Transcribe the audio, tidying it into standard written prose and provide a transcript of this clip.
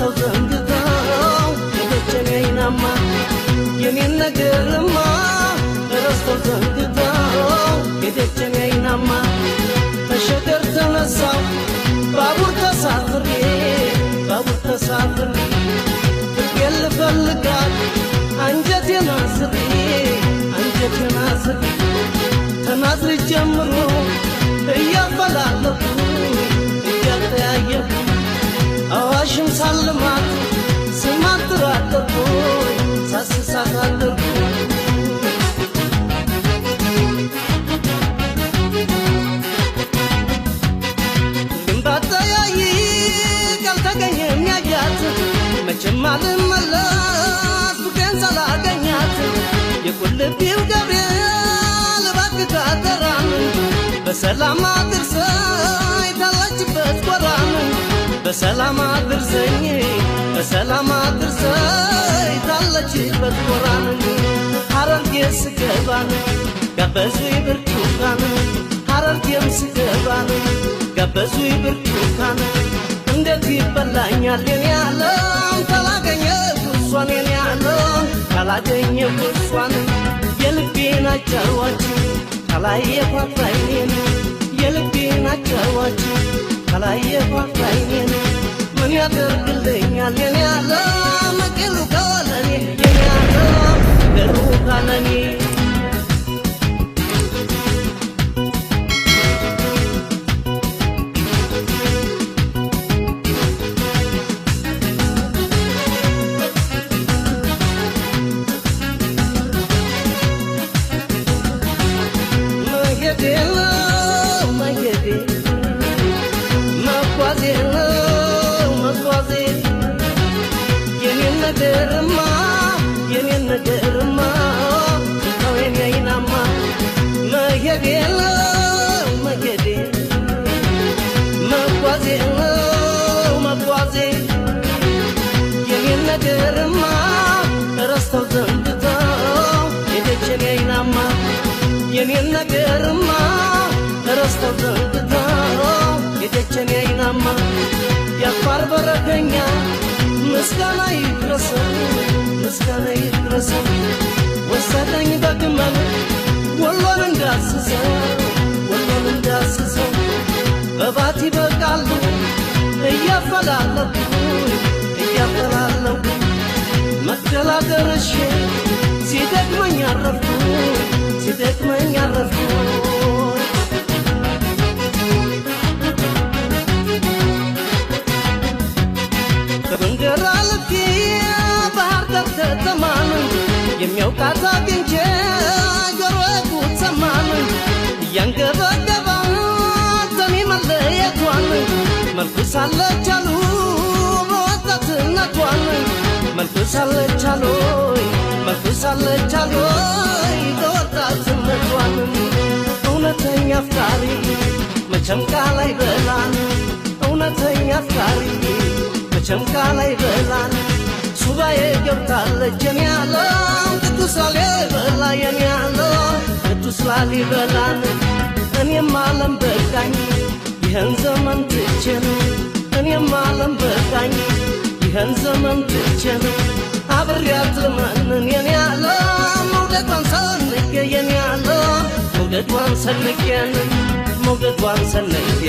ረስተው ዘንግተው የደጀኔናማ የኔን ነገርማ ረስተው ዘንግተው የደጀኔናማ ተሸገር ተነሳው ባቡር ተሳፍሬ ፍቅር ልፈልጋት አንጀቴን አስሬ ተናዝሬ ጀምሮ እያፈላለኩ እያጠያየኩ አዋሽም ሳልማት ስማትራለኩ ሳስሳታለኩ መቼም አልመለስ ፍቅሬን ሳላገኛት የቁልቢው ገብርኤል እባክህ አደራን በሰላም አድርሰኝ ታለችበት ጎራን በሰላም አድርሰኝ ታለችበት ጎራን ሐረርጌ ስገባን ጋበዙኝ ብርቱካን ሐረርጌም ስገባን ጋበዙኝ ብርቱካን እንዴት ይበላኛል የኔ ዓለም ካላገኘሁ እሷን የኔ ዓለም ካላገኘሁ እሷን የልቤን አጫዋች ካላየኋት ዓይኔን የልቤን አጫዋች ካላየኋት ዓይኔን ምን ያደርግልኛል የኔ ዓለም መቄሉ ካለኔ የኔ ዓለም ገሩ ካለኔ የኔን ነገርማ ተወኝ አይናማ መሄዴ መጓዜ የኔን ነገርማ ረስተው ዘንግተው የደጀኔ አይናማ የኔን ነገርማ ረስተው ዘንግተው የደጀኔ አይናማ ያፋር በረከኛ ምስጋና ይድረሰው ወሰደኝ በግመል ወሎን እንዳስሰው በባቲ በቃሉ እያፈላለኩ መቅደላ ደርሼ ሲደክመኝ አረፍኩ በመንገድ አልፌ ባህር ዳር ከተማን የሚያውቃት አግኝቼ ጆሮዬ ጉድ ሰማን እያንገበገባን ተኔ መለየቷን መልኩ ሳለቻሉ በወጣትነቷን መልኩ ሳለቻሉ በወጣትነቷን እውነተኛ አፍቃሪ መቼም ቃል አይበላን እውነተኛ አፍቃሪ መቼም ቃል አይበላን ሱባኤ ገብታለች የኔ ዓለም ቅዱስ ላሊበላ የኔ ዓለም ቅዱስ ላሊበላን እኔም ዓለም በቃኝ ይህን ዘመን ትቼን እኔም ዓለም በቃኝ ይህን ዘመን ትቼን አብሬያት ልመንን የኔ ዓለም መውደዷን ሰንቄ የኔ ዓለም መውደዷን ሰንቄን መውደዷን ሰንቄን